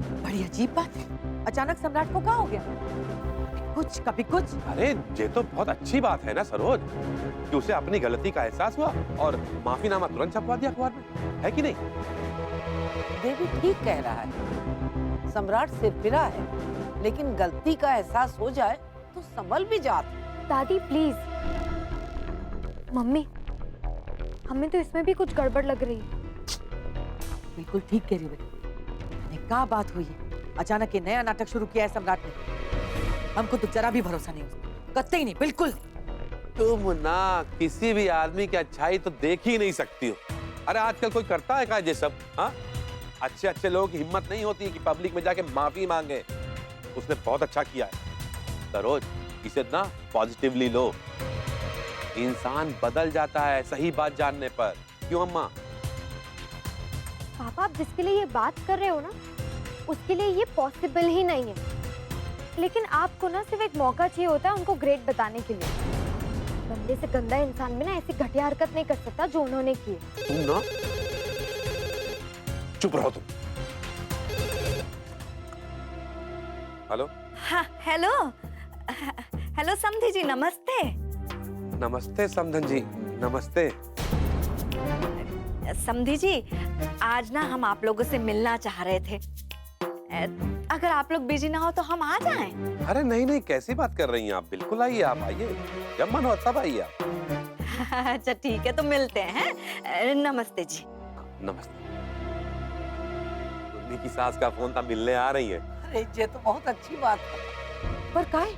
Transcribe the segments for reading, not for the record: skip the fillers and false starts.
बड़ी अजीब बात है, अचानक सम्राट को क्या हो गया? कुछ कभी कुछ। अरे ये तो बहुत अच्छी बात है ना सरोज कि उसे अपनी गलती का एहसास हुआ और माफीनामा तुरंत छपवा दिया अखबार में, है कि नहीं? देवी ठीक कह रहा है, सम्राट सिरफिरा है, लेकिन गलती का एहसास हो जाए तो संभल भी जाता। दादी प्लीज। मम्मी, हमें तो इसमें भी कुछ गड़बड़ लग रही है। बिल्कुल ठीक कह रही हो बेटा। क्या बात हुई है? अचानक ये नया नाटक शुरू किया है सम्राट ने। हमको तो जरा भी भरोसा नहीं उसमें, कतई ही नहीं, बिल्कुल। तुम ना किसी भी आदमी की अच्छाई तो देख ही नहीं सकती हो। अरे आजकल कोई करता है क्या ये सब? हाँ, अच्छे अच्छे लोगों की हिम्मत नहीं होती है कि पब्लिक में जाके माफी मांगे। उसने बहुत अच्छा किया है सरोज, इसे ना पॉजिटिवली लो। इंसान बदल जाता है सही बात जानने पर। क्यों अम्मा? पापा, आप जिसके लिए ये बात कर रहे हो ना, उसके लिए ये पॉसिबल ही नहीं है। लेकिन आपको ना सिर्फ एक मौका चाहिए होता है उनको ग्रेट बताने के लिए। गंदे से गंदा इंसान भी ना ऐसी घटिया हरकत नहीं कर सकता जो उन्होंने की है। तुम ना चुप रहो तुम। हेलो। हाँ, हेलो हेलो समधी जी, नमस्ते। नमस्ते समधन जी, नमस्ते। समधी जी, आज ना हम आप लोगों से मिलना चाह रहे थे। अगर आप लोग बिजी ना हो तो हम आ जाएं। अरे नहीं नहीं, कैसी बात कर रही हैं आप? बिल्कुल आइए, आप आइए, जब मन हो तब आइए आप। अच्छा ठीक है, तो मिलते हैं। नमस्ते जी। नमस्ते। उन्हीं की सास का फोन था, मिलने आ रही है। अरे ये तो बहुत अच्छी बात है। पर काय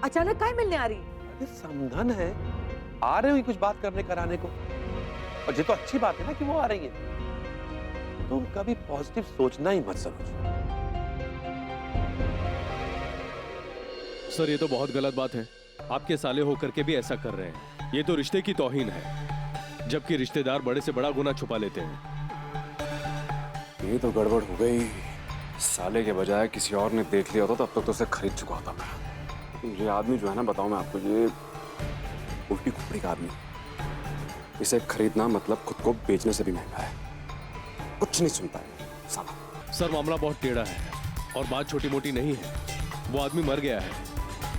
अचानक काय मिलने आ रही है? अरे समधन है, आ रहे हुई कुछ बात करने कराने को। और ये तो अच्छी बात है ना कि वो आ रही है। तुम कभी पॉजिटिव सोचना ही मत सरोज। सर ये तो बहुत गलत बात है, आपके साले होकर के भी ऐसा कर रहे हैं। ये तो रिश्ते की तौहीन है, जबकि रिश्तेदार बड़े से बड़ा गुनाह छुपा लेते हैं। ये तो गड़बड़ हो गई। साले के बजाय किसी और ने देख लिया होता तब तक तो उसे खरीद चुका होता मैं। ये आदमी जो है ना, बताऊं मैं आपको, ये उल्टी खुपड़ी का आदमी। इसे खरीदना मतलब खुद को बेचने से भी महंगा है। कुछ नहीं सुनता है साला। सर मामला बहुत टेढ़ा है और बात छोटी मोटी नहीं है। वो आदमी मर गया है,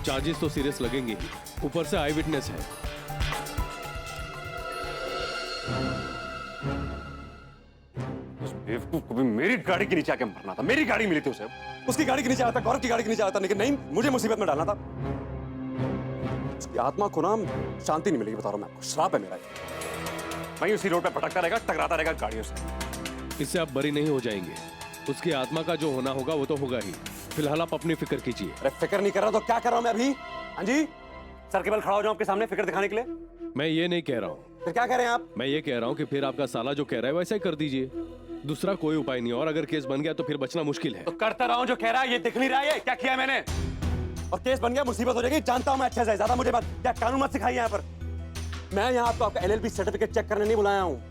चार्जेस तो सीरियस लगेंगे ही, ऊपर से आई विटनेस है। उस बेवकूफ को भी मेरी गाड़ी के नीचे आके मरना था। मेरी गाड़ी मिली थी उसे, उसकी गाड़ी के नीचे आता, गौरव की गाड़ी के नीचे आता, लेकिन नहीं, मुझे मुसीबत में डालना था। उसकी आत्मा को ना शांति नहीं मिलेगी, बता रहा हूं मैं आपको, श्राप है मेरा। वहीं उसी रोड पे भटकता रहेगा, टकराता रहेगा गाड़ियों से। इससे आप बरी नहीं हो जाएंगे। उसकी आत्मा का जो होना होगा वो तो होगा ही। फिलहाल आप अपनी फिक्र कीजिए। अरे फिक्र नहीं कर रहा तो क्या कर रहा हूं मैं अभी? हाँ जी, सर के बल खड़ा हो जाऊं आपके सामने फिक्र दिखाने के लिए? मैं ये नहीं कह रहा हूँ। फिर क्या कह रहे हैं आप? मैं ये कह रहा हूँ कि फिर आपका साला जो कह रहा है वैसा ही कर दीजिए। दूसरा कोई उपाय नहीं, और अगर केस बन गया तो फिर बचना मुश्किल है। तो करता रहा हूं जो कह रहा है। ये दिख नहीं रहा है क्या किया है मैंने? और केस बन गया मुसीबत हो जाएगी, जानता हूं मैं अच्छे से। ज्यादा मुझे बात क्या कानून मत सिखाइए यहाँ पर। मैं यहाँ आपको आपका LLB सर्टिफिकेट चेक करने नहीं बुलाया हूँ।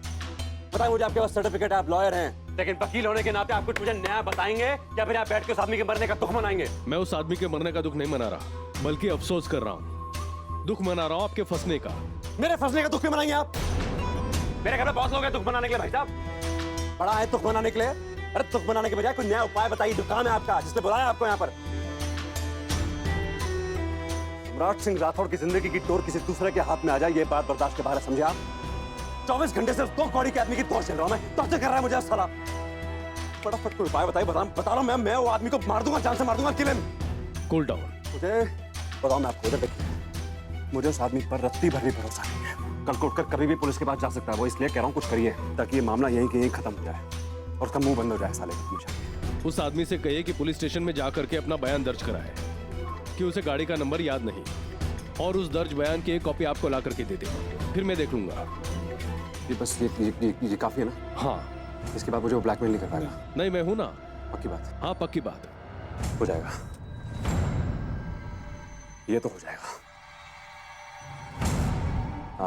बताएं मुझे, आपके पास सर्टिफिकेट, आप लॉयर हैं, लेकिन वकील होने के नाते आप कुछ मुझे नया बताएंगे या फिर आप बैठ के उस आदमी के मरने का दुख मनाएंगे? मैं उस आदमी के मरने का दुख नहीं मना रहा, बल्कि अफसोस कर रहा हूँ। दुख मना रहा हूँ आपके फंसने का। मेरे फंसने का दुख क्यों मनाएंगे आप? मेरे घर में बहुत लोग हैं दुख मनाने के लिए भाई साहब। बड़ा है दुख मनाने के लिए? अरे दुख मनाने के बजाय कोई नया उपाय बताइए। दुकान है आपका जिसने बुलाया आपको यहाँ पर। सम्राट सिंह राठौड़ की जिंदगी की डोर किसी दूसरे के हाथ में आ जाए, ये बात बर्दाश्त के बाहर है, समझे आप? 24 घंटे से 2 कौड़ी के आदमी की दौड़ चल रहा हूं मैं। टॉर्चर कर रहा है मुझे साला। फटाफट कोई उपाय बताइए। बता रहा हूं मैं वो आदमी को मार दूंगा, जान से मार दूंगा किले में। Cool down. मुझे बताओ, मैं आपको देखिए, मुझे उस आदमी पर रत्ती भर भी भरोसा नहीं है। कल को उठकर कभी भी पुलिस के पास जा सकता है वो, इसलिए कह रहा हूँ कुछ करिए ताकि ये मामला यहीं के यहीं खत्म हो जाए और उसका मुंह बंद हो जाए साले का। उस आदमी से कहिए कि पुलिस स्टेशन में जा करके अपना बयान दर्ज कराए कि उसे गाड़ी का नंबर याद नहीं, और उस दर्ज बयान की एक कॉपी आपको ला करके दे दे, फिर मैं देख लूंगा। ये बस ये काफी है ना? हाँ। इसके बाद मुझे वो ब्लैकमेल नहीं कर पाएगा? नहीं, मैं हूं ना। पक्की बात? हाँ पक्की बात। हो जाएगा, ये तो हो जाएगा।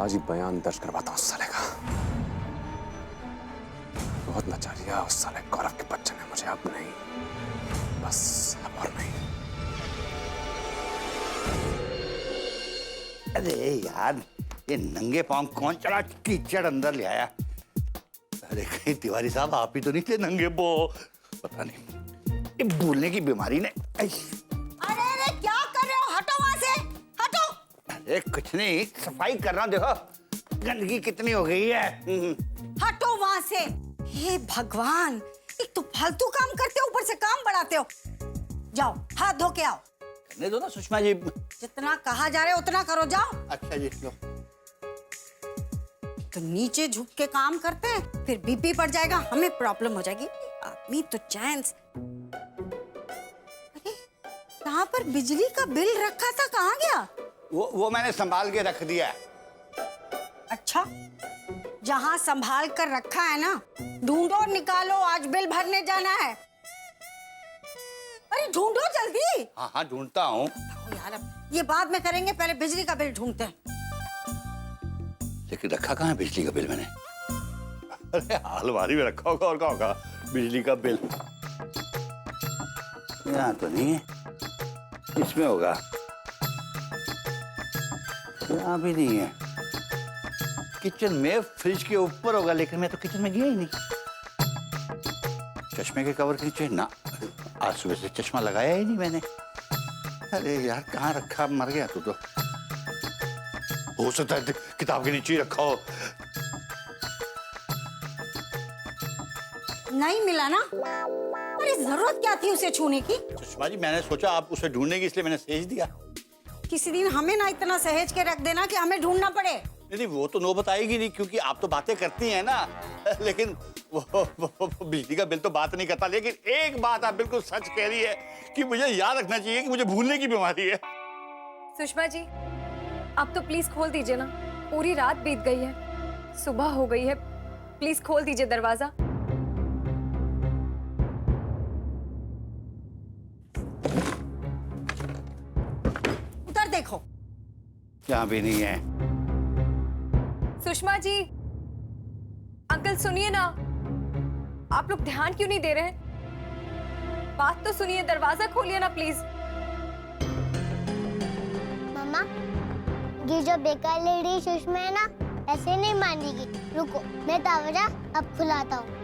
आज ही बयान दर्ज करवाता हूं उस साले का। बहुत नचा लिया उस साले गौरव के बच्चे ने मुझे, अब नहीं, बस अब और नहीं। अरे यार, ये नंगे पांव कौन चला कीचड़ अंदर ले आया? अरे कहीं तिवारी साहब आप ही तो नहीं थे नंगे? पता नहीं ये भूलने की बीमारी ने अरे अरे क्या कर रहे हो? हटो वहां से, हटो। अरे कुछ नहीं, सफाई कर रहा हूं। देखो गंदगी कितनी हो गई है। हटो वहां से। हे भगवान, एक तो फालतू काम करते हो, ऊपर से काम बढ़ाते हो। जाओ हाथ धो के आओ। करने दो ना सुषमा जी। जितना कहा जा रहा है उतना करो, जाओ। अच्छा जी लो। तो नीचे झुक के काम करते हैं, फिर बीपी बढ़ जाएगा, हमें प्रॉब्लम हो जाएगी। आदमी तो चैन से। अरे यहाँ पर बिजली का बिल रखा था, कहाँ गया? वो मैंने संभाल के रख दिया है। अच्छा, जहाँ संभाल कर रखा है ना, ढूंढो और निकालो, आज बिल भरने जाना है। अरे ढूंढो जल्दी। हाँ हाँ ढूंढता हूँ। यार अब ये बाद में करेंगे, पहले बिजली का बिल ढूंढते हैं। लेकिन रखा कहाँ है बिजली का बिल मैंने? अरे अलमारी में रखा होगा, और कहाँ होगा बिजली का बिल? यहाँ तो नहीं है, इसमें होगा। यहाँ भी नहीं है। किचन में फ्रिज के ऊपर होगा, लेकिन मैं तो किचन में गया ही नहीं। चश्मे के कवर के नीचे ना, आज सुबह से चश्मा लगाया ही नहीं मैंने। अरे यार कहाँ रखा, मर गया तू तो। हो सकता है किताब के नीचे ही रखा हो। नहीं मिला ना? अरे जरूरत क्या थी उसे छूने की? सुषमा जी मैंने सोचा आप उसे ढूंढने की, इसलिए मैंने सहेज दिया। किसी दिन हमें ना इतना सहेज के रख देना कि हमें ढूंढना पड़े। नहीं वो तो नो बताएगी नहीं, क्योंकि आप तो बातें करती हैं ना। लेकिन वो बिजली का बिल तो बात नहीं करता। लेकिन एक बात आप बिल्कुल सच कह रही है कि मुझे याद रखना चाहिए कि मुझे भूलने की बीमारी है। सुषमा जी, आप तो प्लीज खोल दीजिए ना, पूरी रात बीत गई है, सुबह हो गई है, प्लीज खोल दीजिए दरवाजा। उधर देखो। यहाँ भी नहीं है। सुषमा जी, अंकल सुनिए ना, आप लोग ध्यान क्यों नहीं दे रहे हैं? बात तो सुनिए, दरवाजा खोलिए ना प्लीज। मम्मा, ये जो बेकार लेडी सुषमा है ना, ऐसे नहीं मानेगी। रुको, मैं दरवाजा अब खुलाता हूँ।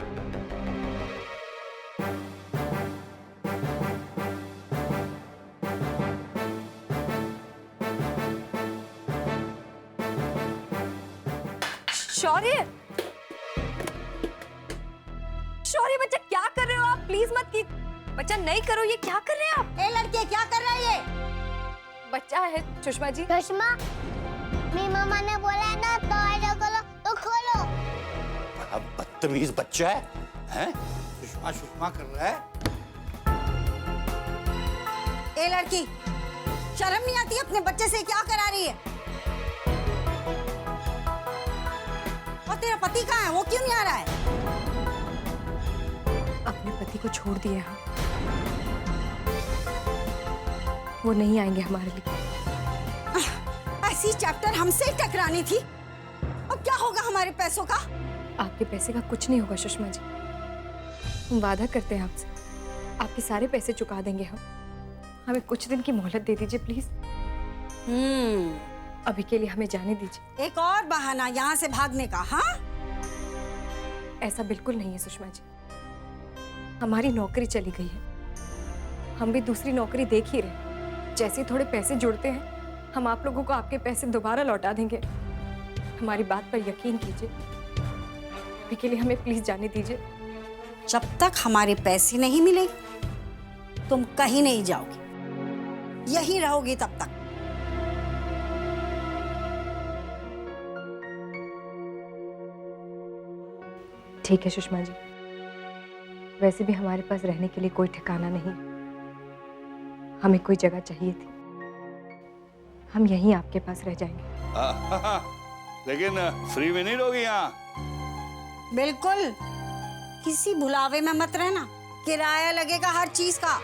शौर्य, शौर्य बच्चा क्या कर रहे हो आप? प्लीज मत की बच्चा, नहीं करो, ये क्या कर रहे हैं आप? ए लड़के क्या कर रहा है ये? बच्चा है सुषमा जी। सुषमा, मेरी मम्मा ने बोला है ना दरवाजा खोलो, तो खोलो। अब बदतमीज बच्चा है, हैं? सुषमा सुषमा कर रहा है। ए लड़की, शर्म नहीं आती अपने बच्चे से क्या करा रही है? और तेरा पति कहाँ है? वो क्यों नहीं आ रहा है? अपने पति को छोड़ दिए हम, वो नहीं आएंगे हमारे लिए। ऐसी चैप्टर हमसे ही टकरानी थी। अब क्या होगा हमारे पैसों का? आपके पैसे का कुछ नहीं होगा सुषमा जी, हम वादा करते हैं आपसे, आपके सारे पैसे चुका देंगे हम। हमें कुछ दिन की मोहलत दे दीजिए प्लीज। अभी के लिए हमें जाने दीजिए। एक और बहाना यहाँ से भागने का? हाँ, ऐसा बिल्कुल नहीं है सुषमा जी, हमारी नौकरी चली गई है, हम भी दूसरी नौकरी देख ही रहे। जैसे थोड़े पैसे जुड़ते हैं, हम आप लोगों को आपके पैसे दोबारा लौटा देंगे। हमारी बात पर यकीन कीजिए, अभी के लिए हमें प्लीज जाने दीजिए। जब तक हमारे पैसे नहीं मिले तुम कहीं नहीं जाओगी, यहीं रहोगी तब तक। ठीक है सुषमा जी, वैसे भी हमारे पास रहने के लिए कोई ठिकाना नहीं, हमें कोई जगह चाहिए थी, हम यहीं आपके पास रह जाएंगे। लेकिन फ्री में नहीं रहोगी यहाँ? बिल्कुल, किसी भुलावे में मत रहना, किराया लगेगा हर चीज का।